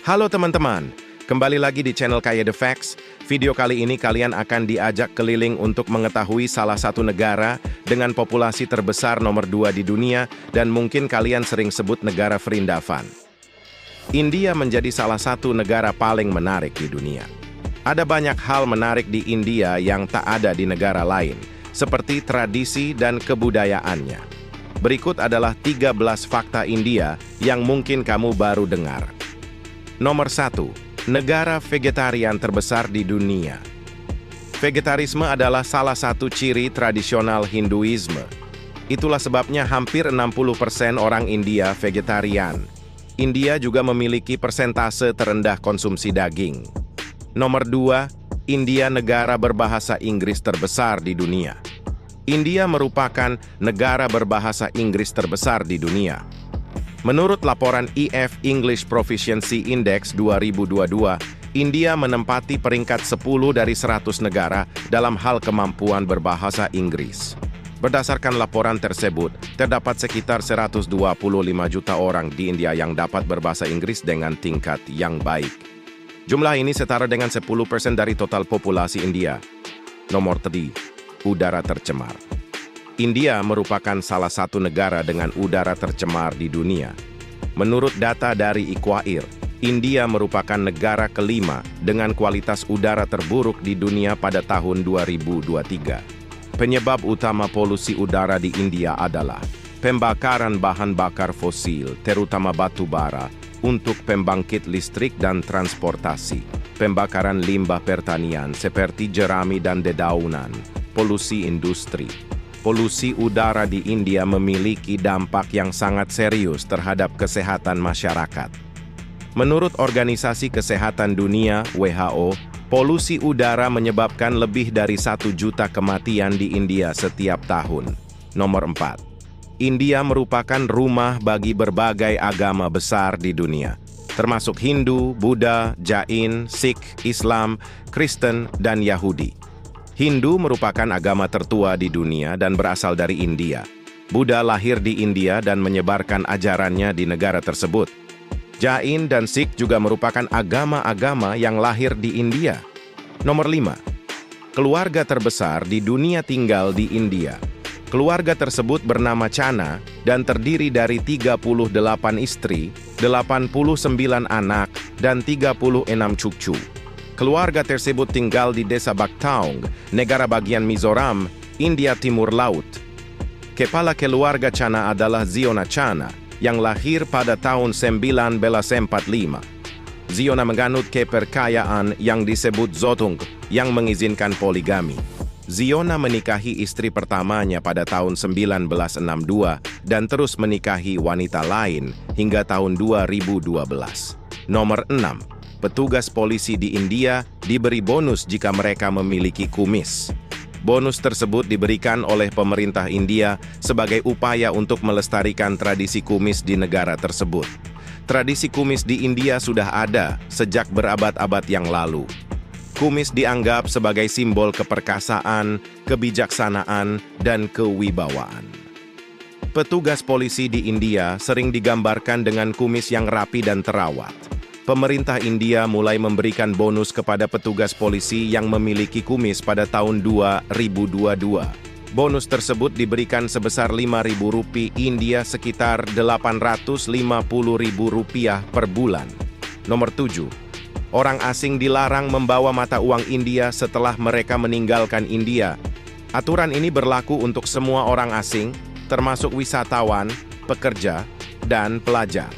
Halo teman-teman, kembali lagi di channel Kaya The Facts. Video kali ini kalian akan diajak keliling untuk mengetahui salah satu negara dengan populasi terbesar nomor 2 di dunia dan mungkin kalian sering sebut negara Vrindavan. India menjadi salah satu negara paling menarik di dunia. Ada banyak hal menarik di India yang tak ada di negara lain, seperti tradisi dan kebudayaannya. Berikut adalah 13 fakta India yang mungkin kamu baru dengar. Nomor 1. Negara vegetarian terbesar di dunia. Vegetarisme adalah salah satu ciri tradisional Hinduisme. Itulah sebabnya hampir 60% orang India vegetarian. India juga memiliki persentase terendah konsumsi daging. Nomor 2. India negara berbahasa Inggris terbesar di dunia. India merupakan negara berbahasa Inggris terbesar di dunia. Menurut laporan EF English Proficiency Index 2022, India menempati peringkat 10 dari 100 negara dalam hal kemampuan berbahasa Inggris. Berdasarkan laporan tersebut, terdapat sekitar 125 juta orang di India yang dapat berbahasa Inggris dengan tingkat yang baik. Jumlah ini setara dengan 10% dari total populasi India. Nomor 3. Udara tercemar. India merupakan salah satu negara dengan udara tercemar di dunia. Menurut data dari Equair, India merupakan negara kelima dengan kualitas udara terburuk di dunia pada tahun 2023. Penyebab utama polusi udara di India adalah pembakaran bahan bakar fosil, terutama batu bara, untuk pembangkit listrik dan transportasi, pembakaran limbah pertanian seperti jerami dan dedaunan, polusi industri. Polusi udara di India memiliki dampak yang sangat serius terhadap kesehatan masyarakat. Menurut Organisasi Kesehatan Dunia (WHO), polusi udara menyebabkan lebih dari 1 juta kematian di India setiap tahun. Nomor 4. India merupakan rumah bagi berbagai agama besar di dunia, termasuk Hindu, Buddha, Jain, Sikh, Islam, Kristen, dan Yahudi. Hindu merupakan agama tertua di dunia dan berasal dari India. Buddha lahir di India dan menyebarkan ajarannya di negara tersebut. Jain dan Sikh juga merupakan agama-agama yang lahir di India. Nomor 5. Keluarga terbesar di dunia tinggal di India. Keluarga tersebut bernama Chana dan terdiri dari 38 istri, 89 anak, dan 36 cucu. Keluarga tersebut tinggal di desa Baktaung, negara bagian Mizoram, India Timur Laut. Kepala keluarga Chana adalah Ziona Chana, yang lahir pada tahun 1945. Ziona menganut kepercayaan yang disebut Zotung, yang mengizinkan poligami. Ziona menikahi istri pertamanya pada tahun 1962 dan terus menikahi wanita lain hingga tahun 2012. Nomor 6. Petugas polisi di India diberi bonus jika mereka memiliki kumis. Bonus tersebut diberikan oleh pemerintah India sebagai upaya untuk melestarikan tradisi kumis di negara tersebut. Tradisi kumis di India sudah ada sejak berabad-abad yang lalu. Kumis dianggap sebagai simbol keperkasaan, kebijaksanaan, dan kewibawaan. Petugas polisi di India sering digambarkan dengan kumis yang rapi dan terawat. Pemerintah India mulai memberikan bonus kepada petugas polisi yang memiliki kumis pada tahun 2022. Bonus tersebut diberikan sebesar Rp5.000 India sekitar Rp850.000 per bulan. Nomor 7. Orang asing dilarang membawa mata uang India setelah mereka meninggalkan India. Aturan ini berlaku untuk semua orang asing, termasuk wisatawan, pekerja, dan pelajar.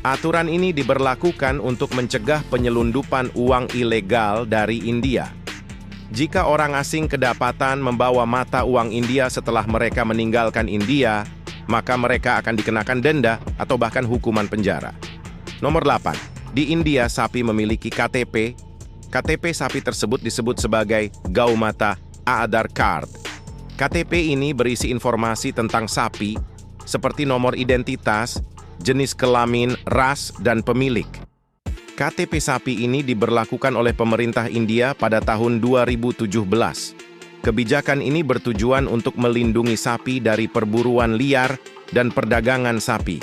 Aturan ini diberlakukan untuk mencegah penyelundupan uang ilegal dari India. Jika orang asing kedapatan membawa mata uang India setelah mereka meninggalkan India, maka mereka akan dikenakan denda atau bahkan hukuman penjara. Nomor 8. Di India, sapi memiliki KTP. KTP sapi tersebut disebut sebagai Gaumata Aadhar Card. KTP ini berisi informasi tentang sapi, seperti nomor identitas, jenis kelamin, ras, dan pemilik. KTP sapi ini diberlakukan oleh pemerintah India pada tahun 2017. Kebijakan ini bertujuan untuk melindungi sapi dari perburuan liar dan perdagangan sapi.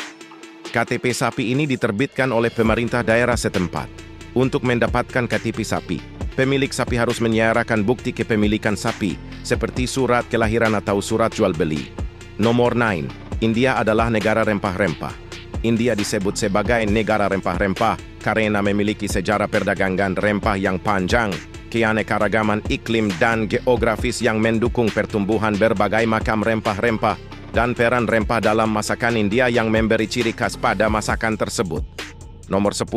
KTP sapi ini diterbitkan oleh pemerintah daerah setempat. Untuk mendapatkan KTP sapi, pemilik sapi harus menyerahkan bukti kepemilikan sapi, seperti surat kelahiran atau surat jual beli. Nomor 9. India adalah negara rempah-rempah. India disebut sebagai negara rempah-rempah karena memiliki sejarah perdagangan rempah yang panjang, keanekaragaman iklim dan geografis yang mendukung pertumbuhan berbagai macam rempah-rempah, dan peran rempah dalam masakan India yang memberi ciri khas pada masakan tersebut. Nomor 10.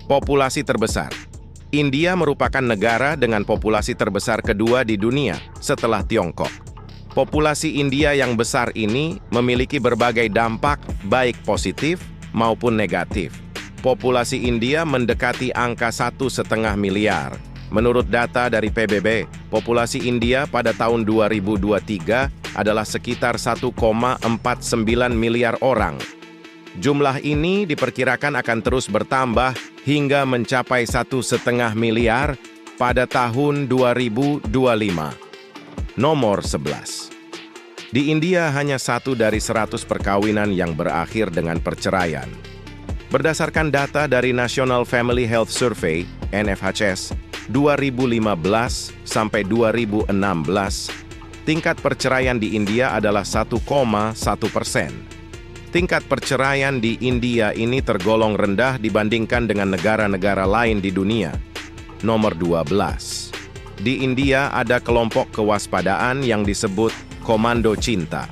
Populasi terbesar. India merupakan negara dengan populasi terbesar kedua di dunia setelah Tiongkok. Populasi India yang besar ini memiliki berbagai dampak, baik positif maupun negatif. Populasi India mendekati angka 1,5 miliar. Menurut data dari PBB, populasi India pada tahun 2023 adalah sekitar 1,49 miliar orang. Jumlah ini diperkirakan akan terus bertambah hingga mencapai 1,5 miliar pada tahun 2025. Nomor 11. Di India hanya 1 dari 100 perkawinan yang berakhir dengan perceraian. Berdasarkan data dari National Family Health Survey, NFHS, 2015 sampai 2016, tingkat perceraian di India adalah 1,1%. Tingkat perceraian di India ini tergolong rendah dibandingkan dengan negara-negara lain di dunia. Nomor 12. Di India ada kelompok kewaspadaan yang disebut Komando Cinta.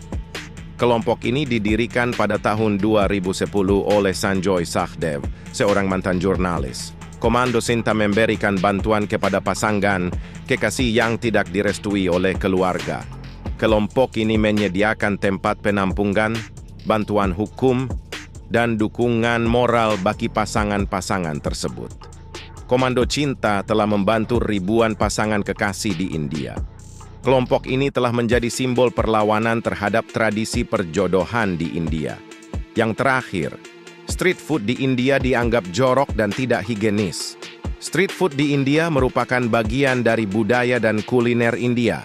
Kelompok ini didirikan pada tahun 2010 oleh Sanjoy Sachdev, seorang mantan jurnalis. Komando Cinta memberikan bantuan kepada pasangan kekasih yang tidak direstui oleh keluarga. Kelompok ini menyediakan tempat penampungan, bantuan hukum, dan dukungan moral bagi pasangan-pasangan tersebut. Komando Cinta telah membantu ribuan pasangan kekasih di India. Kelompok ini telah menjadi simbol perlawanan terhadap tradisi perjodohan di India. Yang terakhir, street food di India dianggap jorok dan tidak higienis. Street food di India merupakan bagian dari budaya dan kuliner India.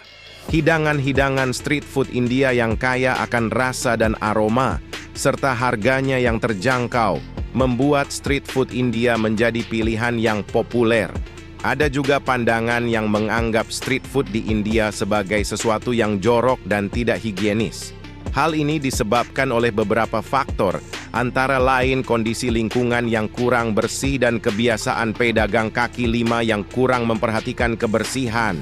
Hidangan-hidangan street food India yang kaya akan rasa dan aroma, serta harganya yang terjangkau, membuat street food India menjadi pilihan yang populer. Ada juga pandangan yang menganggap street food di India sebagai sesuatu yang jorok dan tidak higienis. Hal ini disebabkan oleh beberapa faktor, antara lain kondisi lingkungan yang kurang bersih dan kebiasaan pedagang kaki lima yang kurang memperhatikan kebersihan.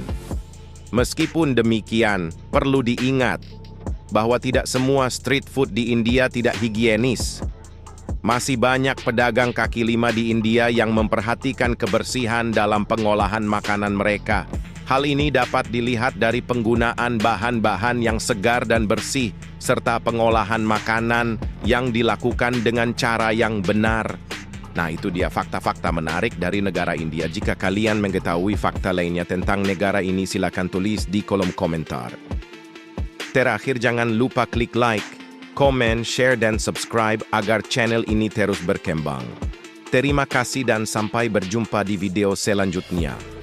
Meskipun demikian, perlu diingat bahwa tidak semua street food di India tidak higienis. Masih banyak pedagang kaki lima di India yang memperhatikan kebersihan dalam pengolahan makanan mereka. Hal ini dapat dilihat dari penggunaan bahan-bahan yang segar dan bersih, serta pengolahan makanan yang dilakukan dengan cara yang benar. Nah, itu dia fakta-fakta menarik dari negara India. Jika kalian mengetahui fakta lainnya tentang negara ini, silakan tulis di kolom komentar. Terakhir, jangan lupa klik like, komen, share, dan subscribe agar channel ini terus berkembang. Terima kasih dan sampai berjumpa di video selanjutnya.